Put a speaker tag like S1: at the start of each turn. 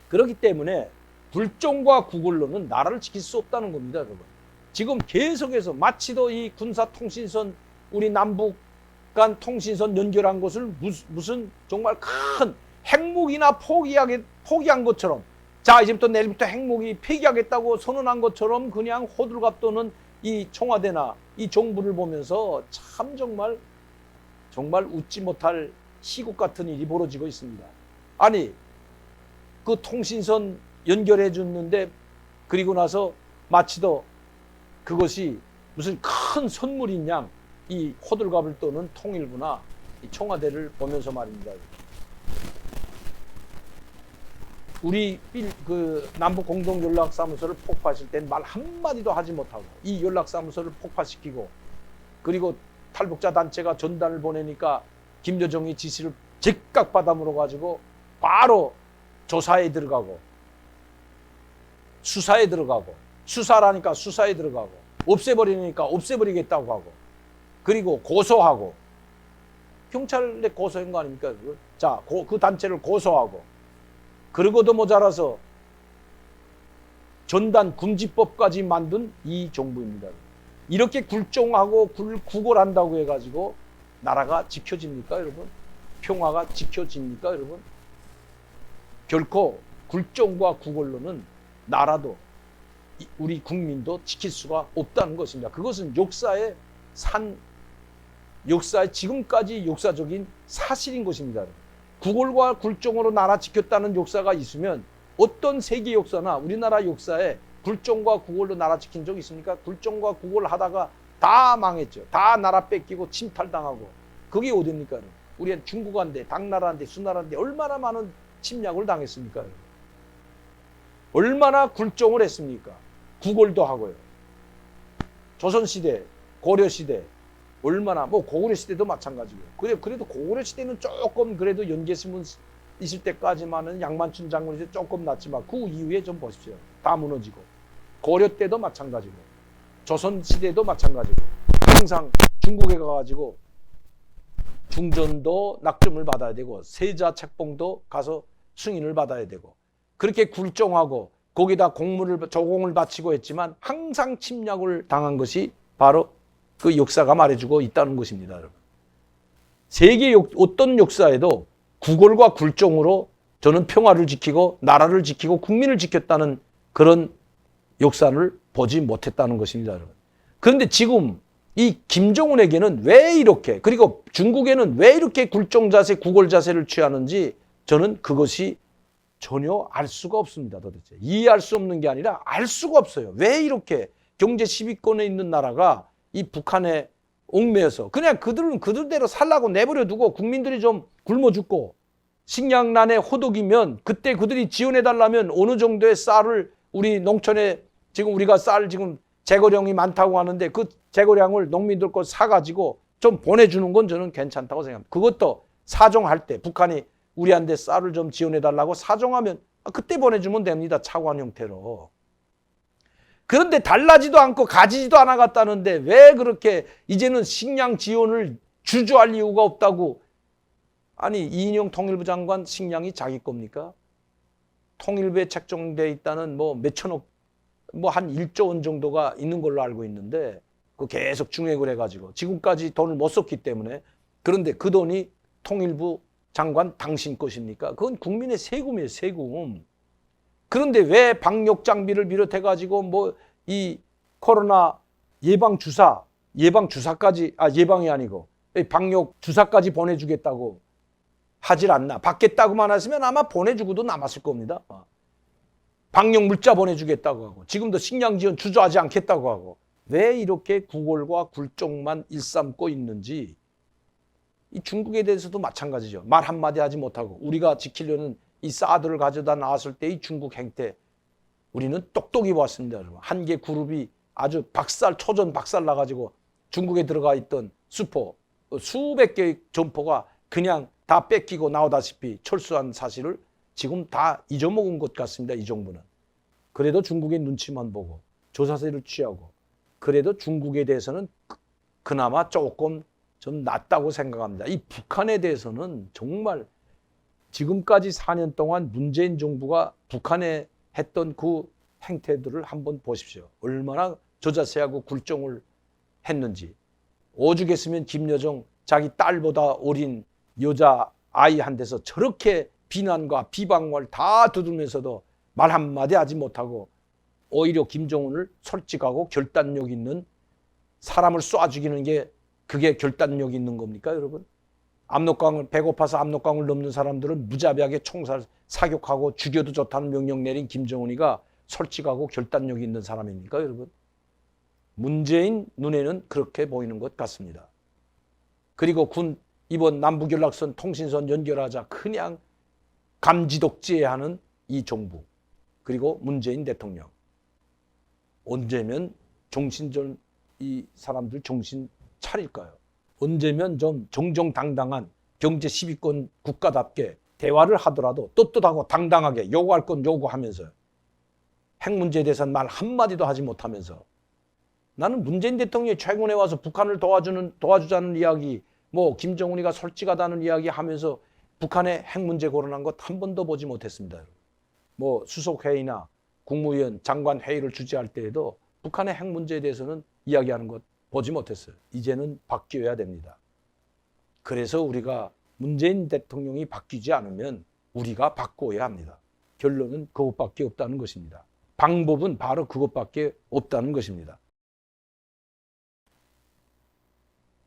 S1: 그렇기 때문에 굴종과 구걸로는 나라를 지킬 수 없다는 겁니다, 여러분. 지금 계속해서 마치도 이 군사통신선, 우리 남북 간 통신선 연결한 것을 무슨 정말 큰 핵무기나 포기한 것처럼, 자 이제부터 내일부터 핵무기 폐기하겠다고 선언한 것처럼 그냥 호들갑 떠는 이 청와대나 이 정부를 보면서 참 정말 웃지 못할 시국 같은 일이 벌어지고 있습니다. 아니 그 통신선 연결해 줬는데 그리고 나서 마치도 그것이 무슨 큰 선물인 양 이 호들갑을 떠는 통일부나 이 청와대를 보면서 말입니다. 우리 그 남북 공동 연락사무소를 폭파하실 땐 말 한마디도 하지 못하고 이 연락사무소를 폭파시키고, 그리고 탈북자 단체가 전단을 보내니까 김여정이 지시를 즉각 받아 물어가지고 바로 조사에 들어가고 수사에 들어가고, 수사라니까 수사에 들어가고, 없애버리니까 없애버리겠다고 하고, 그리고 고소하고, 경찰에 고소한 거 아닙니까? 자, 그 단체를 고소하고, 그러고도 모자라서 전단 금지법까지 만든 이 정부입니다. 이렇게 굴종하고 구걸한다고 해가지고 나라가 지켜집니까, 여러분? 평화가 지켜집니까, 여러분? 결코 굴종과 구걸로는 나라도 우리 국민도 지킬 수가 없다는 것입니다. 그것은 역사의 지금까지 역사적인 사실인 것입니다. 구걸과 굴종으로 나라 지켰다는 역사가 있으면 어떤 세계 역사나 우리나라 역사에 굴종과 구걸로 나라 지킨 적 있습니까? 굴종과 구걸 하다가 다 망했죠. 다 나라 뺏기고 침탈당하고. 그게 어딥니까? 우리는 중국한테, 당나라한테, 수나라한테 얼마나 많은 침략을 당했습니까? 얼마나 굴종을 했습니까? 구걸도 하고요. 조선시대, 고려시대, 얼마나, 뭐 고구려시대도 마찬가지고요. 그래도 고구려시대는 조금 그래도 연개신문 있을 때까지만은 양만춘 장군이 조금 낫지만 그 이후에 좀 보십시오. 다 무너지고. 고려 때도 마찬가지고, 조선시대도 마찬가지고, 항상 중국에 가가지고 중전도 낙점을 받아야 되고, 세자 책봉도 가서 승인을 받아야 되고, 그렇게 굴종하고 거기다 조공을 바치고 했지만 항상 침략을 당한 것이 바로 그 역사가 말해주고 있다는 것입니다, 여러분. 세계 어떤 역사에도 구걸과 굴종으로 저는 평화를 지키고 나라를 지키고 국민을 지켰다는 그런 역사를 보지 못했다는 것입니다, 여러분. 그런데 지금 이 김정은에게는 왜 이렇게, 그리고 중국에는 왜 이렇게 굴종 자세, 구걸 자세를 취하는지 저는 그것이 전혀 알 수가 없습니다, 도대체. 이해할 수 없는 게 아니라 알 수가 없어요. 왜 이렇게 경제 10위권에 있는 나라가 이 북한에 얽매여서 그냥 그들은 그들대로 살라고 내버려 두고 국민들이 좀 굶어 죽고 식량난에 호독이면 그때 그들이 지원해 달라면 어느 정도의 쌀을 우리 농촌에 지금 우리가 쌀 지금 재고량이 많다고 하는데 그 재고량을 농민들 거 사가지고 좀 보내주는 건 저는 괜찮다고 생각합니다. 그것도 사정할 때 북한이 우리한테 쌀을 좀 지원해 달라고 사정하면 그때 보내주면 됩니다. 차관 형태로. 그런데 달라지도 않고 가지지도 않아갔다는데 왜 그렇게 이제는 식량 지원을 주저할 이유가 없다고. 아니 이인영 통일부 장관 식량이 자기 겁니까? 통일부에 책정돼 있다는 뭐 몇천억, 뭐 한 1조 원 정도가 있는 걸로 알고 있는데 그 계속 증액을 해가지고 지금까지 돈을 못 썼기 때문에. 그런데 그 돈이 통일부 장관 당신 것입니까? 그건 국민의 세금이에요, 세금. 그런데 왜 방역 장비를 비롯해가지고 뭐 이 코로나 예방주사까지, 예방이 아니고 방역 주사까지 보내주겠다고 하질 않나. 받겠다고만 하시면 아마 보내주고도 남았을 겁니다. 방역 물자 보내주겠다고 하고 지금도 식량 지원 주저하지 않겠다고 하고. 왜 이렇게 구걸과 굴종만 일삼고 있는지. 이 중국에 대해서도 마찬가지죠. 말 한마디 하지 못하고 우리가 지키려는 이 사드를 가져다 나왔을 때 이 중국 행태, 우리는 똑똑히 보았습니다. 한 개 그룹이 아주 초전 박살 나가지고 중국에 들어가 있던 수포 수백 개의 점포가 그냥 다 뺏기고 나오다시피 철수한 사실을 지금 다 잊어먹은 것 같습니다. 이 정부는. 그래도 중국의 눈치만 보고 조사세를 취하고 그래도 중국에 대해서는 그나마 조금 좀 낫다고 생각합니다. 이 북한에 대해서는 정말 지금까지 4년 동안 문재인 정부가 북한에 했던 그 행태들을 한번 보십시오. 얼마나 저자세하고 굴종을 했는지. 오죽했으면 김여정 자기 딸보다 어린 여자 아이 한 대서 저렇게 비난과 비방을 다 두들면서도 말 한마디 하지 못하고 오히려 김정은을 솔직하고 결단력 있는 사람을 쏴 죽이는 게 그게 결단력 있는 겁니까, 여러분? 압록강을 배고파서 압록강을 넘는 사람들은 무자비하게 총살 사격하고 죽여도 좋다는 명령 내린 김정은이가 솔직하고 결단력 있는 사람입니까, 여러분? 문재인 눈에는 그렇게 보이는 것 같습니다. 그리고 이번 남북연락선 통신선 연결하자 그냥 감지독지하는 이 정부, 그리고 문재인 대통령. 언제면 이 사람들 정신 차릴까요? 언제면 좀 정정당당한 경제 10위권 국가답게 대화를 하더라도 떳떳하고 당당하게 요구할 건 요구하면서 핵 문제에 대해서는 말 한마디도 하지 못하면서 나는 문재인 대통령이 최근에 와서 북한을 도와주자는 이야기, 뭐 김정은이가 솔직하다는 이야기 하면서 북한의 핵 문제 거론한 것 한 번도 보지 못했습니다. 뭐 수석회의나 국무위원 장관 회의를 주재할 때에도 북한의 핵 문제에 대해서는 이야기하는 것 보지 못했어요. 이제는 바뀌어야 됩니다. 그래서 우리가 문재인 대통령이 바뀌지 않으면 우리가 바꿔야 합니다. 결론은 그것밖에 없다는 것입니다. 방법은 바로 그것밖에 없다는 것입니다.